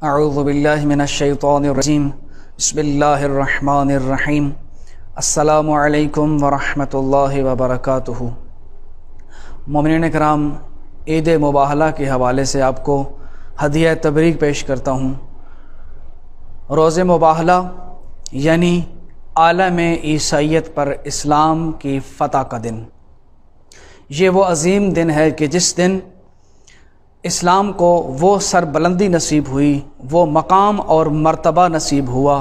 اعوذ باللہ من الشیطان الرجیم بسم اللہ الرحمن الرحیم السلام علیکم ورحمۃ اللہ وبرکاتہ۔ مومنین کرام، عید مباہلہ کے حوالے سے آپ کو ہدیہ تبریک پیش کرتا ہوں۔ روز مباہلہ یعنی عالم عیسائیت پر اسلام کی فتح کا دن۔ یہ وہ عظیم دن ہے کہ جس دن اسلام کو وہ سربلندی نصیب ہوئی، وہ مقام اور مرتبہ نصیب ہوا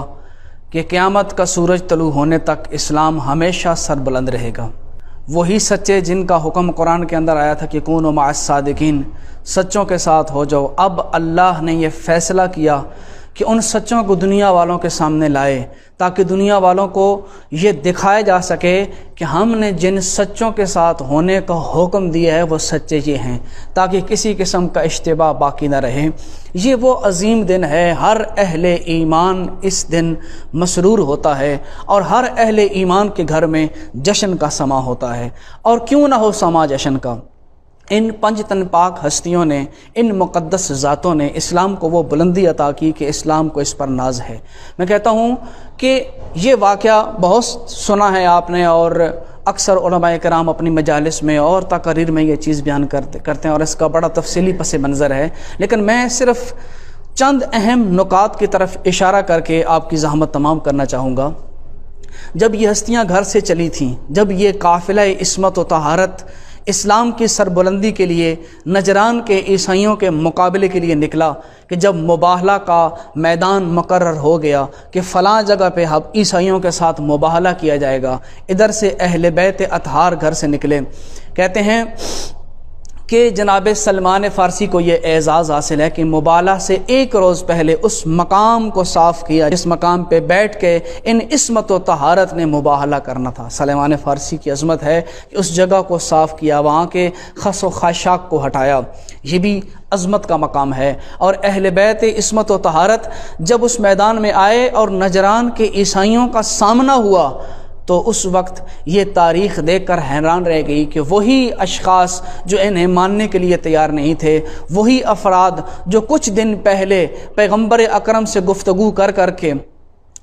کہ قیامت کا سورج طلوع ہونے تک اسلام ہمیشہ سربلند رہے گا۔ وہی سچے جن کا حکم قرآن کے اندر آیا تھا کہ کونوا مع الصادقین، سچوں کے ساتھ ہو جاؤ۔ اب اللہ نے یہ فیصلہ کیا کہ ان سچوں کو دنیا والوں کے سامنے لائے تاکہ دنیا والوں کو یہ دکھایا جا سکے کہ ہم نے جن سچوں کے ساتھ ہونے کا حکم دیا ہے وہ سچے یہ ہیں، تاکہ کسی قسم کا اشتباہ باقی نہ رہے۔ یہ وہ عظیم دن ہے، ہر اہل ایمان اس دن مسرور ہوتا ہے اور ہر اہل ایمان کے گھر میں جشن کا سما ہوتا ہے۔ اور کیوں نہ ہو سما جشن کا، ان پنج تن پاک ہستیوں نے، ان مقدس ذاتوں نے اسلام کو وہ بلندی عطا کی کہ اسلام کو اس پر ناز ہے۔ میں کہتا ہوں کہ یہ واقعہ بہت سنا ہے آپ نے، اور اکثر علماء کرام اپنی مجالس میں اور تقاریر میں یہ چیز بیان کرتے ہیں اور اس کا بڑا تفصیلی پس منظر ہے، لیکن میں صرف چند اہم نکات کی طرف اشارہ کر کے آپ کی زحمت تمام کرنا چاہوں گا۔ جب یہ ہستیاں گھر سے چلی تھیں، جب یہ قافلہ عصمت و طہارت اسلام کی سربلندی کے لیے نجران کے عیسائیوں کے مقابلے کے لیے نکلا، کہ جب مباہلہ کا میدان مقرر ہو گیا کہ فلاں جگہ پہ اب عیسائیوں کے ساتھ مباہلہ کیا جائے گا، ادھر سے اہل بیت اطہار گھر سے نکلے۔ کہتے ہیں کہ جناب سلمان فارسی کو یہ اعزاز حاصل ہے کہ مباہلہ سے ایک روز پہلے اس مقام کو صاف کیا جس مقام پہ بیٹھ کے ان عصمت و طہارت نے مباہلہ کرنا تھا۔ سلمان فارسی کی عظمت ہے کہ اس جگہ کو صاف کیا، وہاں کے خس و خاشاک کو ہٹایا، یہ بھی عظمت کا مقام ہے۔ اور اہل بیت عصمت و طہارت جب اس میدان میں آئے اور نجران کے عیسائیوں کا سامنا ہوا تو اس وقت یہ تاریخ دیکھ کر حیران رہ گئی کہ وہی اشخاص جو انہیں ماننے کے لیے تیار نہیں تھے، وہی افراد جو کچھ دن پہلے پیغمبر اکرم سے گفتگو کر کے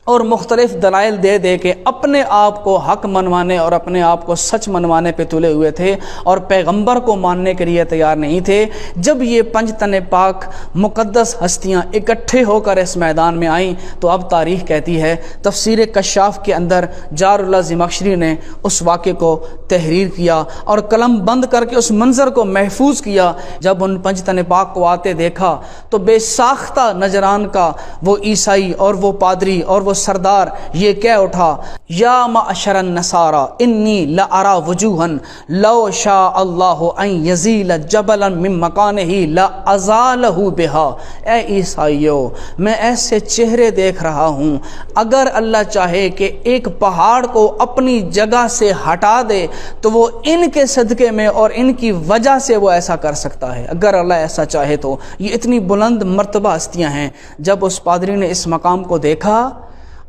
اور مختلف دلائل دے کے اپنے آپ کو حق منوانے اور اپنے آپ کو سچ منوانے پہ تلے ہوئے تھے اور پیغمبر کو ماننے کے لیے تیار نہیں تھے، جب یہ پنج تن پاک مقدس ہستیاں اکٹھے ہو کر اس میدان میں آئیں تو اب تاریخ کہتی ہے، تفسیر کشاف کے اندر جار اللہ زمخشری نے اس واقعے کو تحریر کیا اور قلم بند کر کے اس منظر کو محفوظ کیا۔ جب ان پنج تن پاک کو آتے دیکھا تو بے ساختہ نجران کا وہ عیسائی اور وہ پادری اور وہ سردار یہ کہہ اٹھا، یا معشر النصارى انی لارا وجوہا لو شاء اللہ ان یزیل جبلا من مکانہ لازالہ بہا۔ اے عیسائیو، میں ایسے چہرے دیکھ رہا ہوں، اگر اللہ چاہے کہ ایک پہاڑ کو اپنی جگہ سے ہٹا دے تو وہ ان کے صدقے میں اور ان کی وجہ سے وہ ایسا کر سکتا ہے، اگر اللہ ایسا چاہے تو۔ یہ اتنی بلند مرتبہ ہستیاں ہیں۔ جب اس پادری نے اس مقام کو دیکھا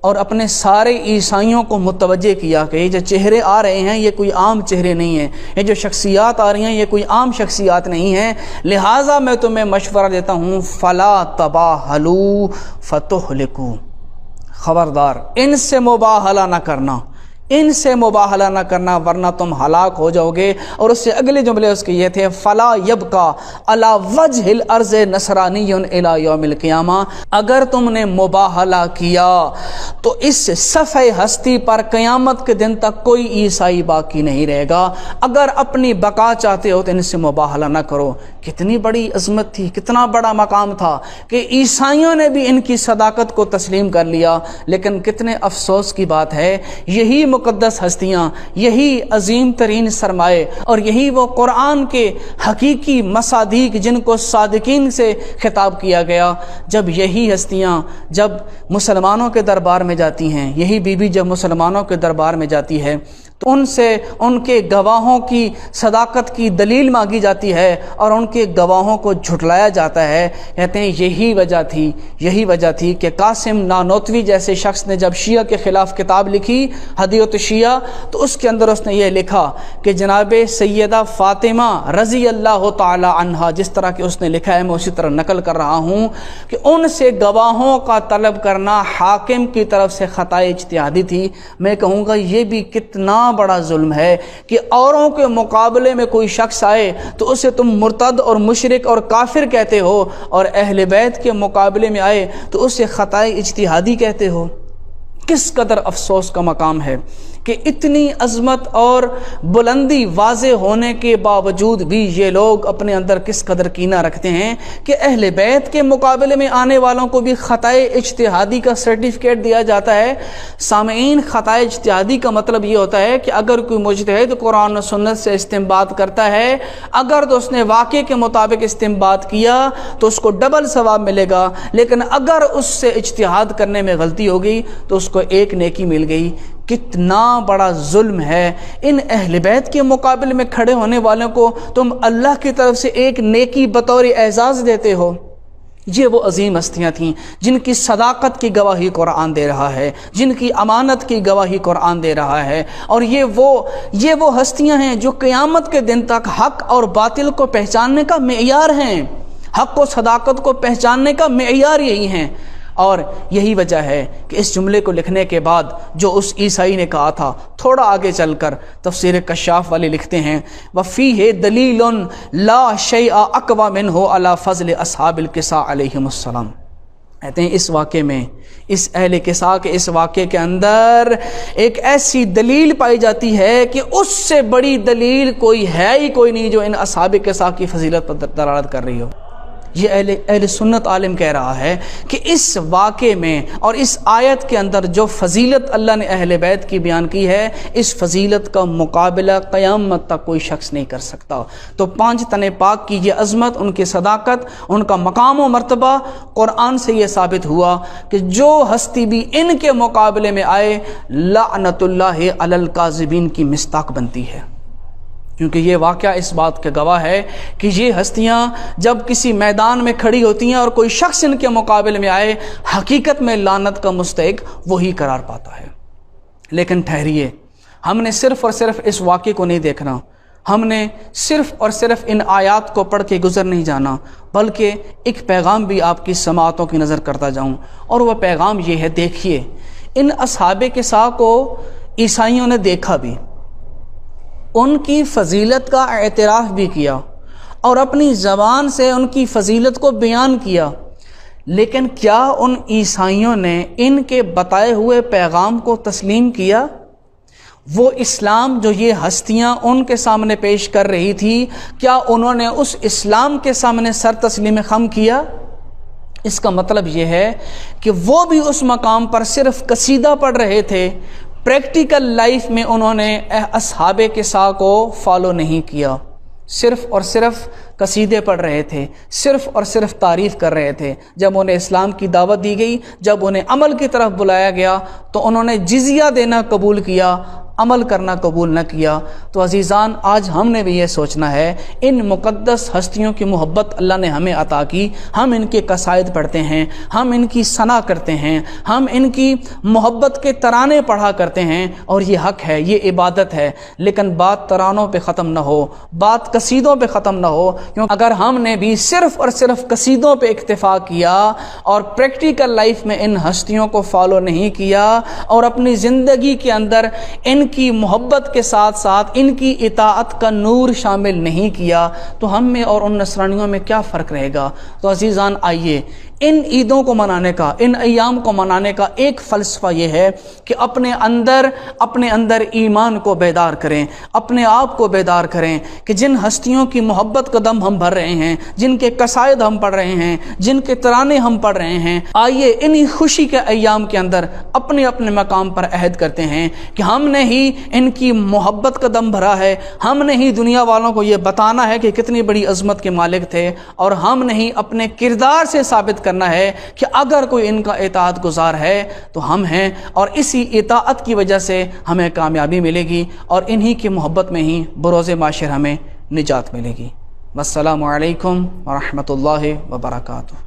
اور اپنے سارے عیسائیوں کو متوجہ کیا کہ یہ جو چہرے آ رہے ہیں یہ کوئی عام چہرے نہیں ہیں، یہ جو شخصیات آ رہی ہیں یہ کوئی عام شخصیات نہیں ہیں، لہٰذا میں تمہیں مشورہ دیتا ہوں فلا تباہلوا فتہلکوا، خبردار ان سے مباہلہ نہ کرنا، ان سے مباہلہ نہ کرنا ورنہ تم ہلاک ہو جاؤ گے۔ اور اس سے اگلے جملے اس کے یہ تھے، فلا یبقى علی وجہ الارض نصرانی الی یوم القیامہ، اگر تم نے مباہلہ کیا تو اس صفحہ ہستی پر قیامت کے دن تک کوئی عیسائی باقی نہیں رہے گا۔ اگر اپنی بقا چاہتے ہو تو ان سے مباہلہ نہ کرو۔ کتنی بڑی عظمت تھی، کتنا بڑا مقام تھا کہ عیسائیوں نے بھی ان کی صداقت کو تسلیم کر لیا، لیکن کتنے افسوس کی بات ہے، یہی مقدس ہستیاں، یہی عظیم ترین سرمائے اور یہی وہ قرآن کے حقیقی مصادیق جن کو صادقین سے خطاب کیا گیا، جب یہی ہستیاں جب مسلمانوں کے دربار میں جاتی ہیں، یہی بی بی جب مسلمانوں کے دربار میں جاتی ہے تو ان سے ان کے گواہوں کی صداقت کی دلیل مانگی جاتی ہے اور ان کے گواہوں کو جھٹلایا جاتا ہے۔ کہتے ہیں یہی وجہ تھی کہ قاسم نانوتوی جیسے شخص نے جب شیعہ کے خلاف کتاب لکھی ہدیۃ الشیعہ، تو اس کے اندر اس نے یہ لکھا کہ جناب سیدہ فاطمہ رضی اللہ تعالی عنہا، جس طرح کہ اس نے لکھا ہے میں اسی طرح نقل کر رہا ہوں، کہ ان سے گواہوں کا طلب کرنا حاکم کی طرف سے خطا اجتہادی تھی۔ میں کہوں گا یہ بھی کتنا بڑا ظلم ہے کہ اوروں کے مقابلے میں کوئی شخص آئے تو اسے تم مرتد اور مشرک اور کافر کہتے ہو، اور اہل بیت کے مقابلے میں آئے تو اسے خطا اجتہادی کہتے ہو۔ کس قدر افسوس کا مقام ہے کہ اتنی عظمت اور بلندی واضح ہونے کے باوجود بھی یہ لوگ اپنے اندر کس قدر کینہ رکھتے ہیں کہ اہل بیت کے مقابلے میں آنے والوں کو بھی خطا اجتہادی کا سرٹیفکیٹ دیا جاتا ہے۔ سامعین، خطا اجتہادی کا مطلب یہ ہوتا ہے کہ اگر کوئی مجتہد قرآن و سنت سے استنباط کرتا ہے، اگر تو اس نے واقعے کے مطابق استنباط کیا تو اس کو ڈبل ثواب ملے گا، لیکن اگر اس سے اجتہاد کرنے میں غلطی ہو گئی تو اس کو ایک نیکی مل گئی۔ کتنا بڑا ظلم ہے! ان اہل بیت کے مقابلے میں کھڑے ہونے والوں کو تم اللہ کی طرف سے ایک نیکی بطور اعزاز دیتے ہو۔ یہ وہ عظیم ہستیاں تھیں جن کی صداقت کی گواہی قرآن دے رہا ہے، جن کی امانت کی گواہی قرآن دے رہا ہے، اور یہ وہ ہستیاں ہیں جو قیامت کے دن تک حق اور باطل کو پہچاننے کا معیار ہیں۔ حق و صداقت کو پہچاننے کا معیار یہی ہیں، اور یہی وجہ ہے کہ اس جملے کو لکھنے کے بعد جو اس عیسائی نے کہا تھا، تھوڑا آگے چل کر تفسیر کشاف والے لکھتے ہیں وَفِيهِ دَلِيلٌ لَا شَيْءَ أَقْوَى مِنْهُ عَلَى فَضْلِ أَصْحَابِ الْكِسَاءِ عَلَيْهِمُ السَّلَامُ۔ کہتے ہیں اس واقعے میں، اس اہل کساء کے اس واقعے کے اندر ایک ایسی دلیل پائی جاتی ہے کہ اس سے بڑی دلیل کوئی ہے ہی کوئی نہیں جو ان اصحاب کساء کی فضیلت پر دلالت کر رہی ہو۔ یہ اہل سنت عالم کہہ رہا ہے کہ اس واقعے میں اور اس آیت کے اندر جو فضیلت اللہ نے اہل بیت کی بیان کی ہے، اس فضیلت کا مقابلہ قیامت تک کوئی شخص نہیں کر سکتا۔ تو پانچ تن پاک کی یہ عظمت، ان کی صداقت، ان کا مقام و مرتبہ، قرآن سے یہ ثابت ہوا کہ جو ہستی بھی ان کے مقابلے میں آئے، لعنت اللہ علی الکاذبین کی مصداق بنتی ہے۔ کیونکہ یہ واقعہ اس بات کا گواہ ہے کہ یہ ہستیاں جب کسی میدان میں کھڑی ہوتی ہیں اور کوئی شخص ان کے مقابلے میں آئے، حقیقت میں لعنت کا مستحق وہی قرار پاتا ہے۔ لیکن ٹھہریے، ہم نے صرف اور صرف اس واقعے کو نہیں دیکھنا، ہم نے صرف اور صرف ان آیات کو پڑھ کے گزر نہیں جانا، بلکہ ایک پیغام بھی آپ کی سماعتوں کی نظر کرتا جاؤں، اور وہ پیغام یہ ہے، دیکھیے ان اصحاب کساء کو عیسائیوں نے دیکھا بھی، ان کی فضیلت کا اعتراف بھی کیا اور اپنی زبان سے ان کی فضیلت کو بیان کیا، لیکن کیا ان عیسائیوں نے ان کے بتائے ہوئے پیغام کو تسلیم کیا؟ وہ اسلام جو یہ ہستیاں ان کے سامنے پیش کر رہی تھی، کیا انہوں نے اس اسلام کے سامنے سر تسلیم خم کیا؟ اس کا مطلب یہ ہے کہ وہ بھی اس مقام پر صرف قصیدہ پڑھ رہے تھے، پریکٹیکل لائف میں انہوں نے اصحاب کساء کو فالو نہیں کیا، صرف اور صرف قصیدے پڑھ رہے تھے، صرف اور صرف تعریف کر رہے تھے۔ جب انہیں اسلام کی دعوت دی گئی، جب انہیں عمل کی طرف بلایا گیا تو انہوں نے جزیہ دینا قبول کیا، عمل کرنا قبول نہ کیا۔ تو عزیزان، آج ہم نے بھی یہ سوچنا ہے، ان مقدس ہستیوں کی محبت اللہ نے ہمیں عطا کی، ہم ان کے قصائد پڑھتے ہیں، ہم ان کی ثنا کرتے ہیں، ہم ان کی محبت کے ترانے پڑھا کرتے ہیں، اور یہ حق ہے، یہ عبادت ہے، لیکن بات ترانوں پہ ختم نہ ہو، بات قصیدوں پہ ختم نہ ہو، کیونکہ اگر ہم نے بھی صرف اور صرف قصیدوں پہ اکتفا کیا اور پریکٹیکل لائف میں ان ہستیوں کو فالو نہیں کیا اور اپنی زندگی کے اندر ان کی محبت کے ساتھ ساتھ ان کی اطاعت کا نور شامل نہیں کیا، تو ہم میں اور ان نصرانیوں میں کیا فرق رہے گا؟ تو عزیزان، آئیے ان عیدوں کو منانے کا، ان ایام کو منانے کا ایک فلسفہ یہ ہے کہ اپنے اندر ایمان کو بیدار کریں، اپنے آپ کو بیدار کریں کہ جن ہستیوں کی محبت کا دم ہم بھر رہے ہیں، جن کے قصائد ہم پڑھ رہے ہیں، جن کے ترانے ہم پڑھ رہے ہیں، آئیے انہی خوشی کے ایام کے اندر اپنے اپنے مقام پر عہد کرتے ہیں کہ ہم نے ہی ان کی محبت کا دم بھرا ہے، ہم نے ہی دنیا والوں کو یہ بتانا ہے کہ کتنی بڑی عظمت کے مالک تھے، اور ہم نے ہی اپنے کردار سے ثابت کرنا کرنا ہے کہ اگر کوئی ان کا اطاعت گزار ہے تو ہم ہیں، اور اسی اطاعت کی وجہ سے ہمیں کامیابی ملے گی، اور انہی کی محبت میں ہی بروز معاشر ہمیں نجات ملے گی۔ والسلام علیکم ورحمۃ اللہ وبرکاتہ۔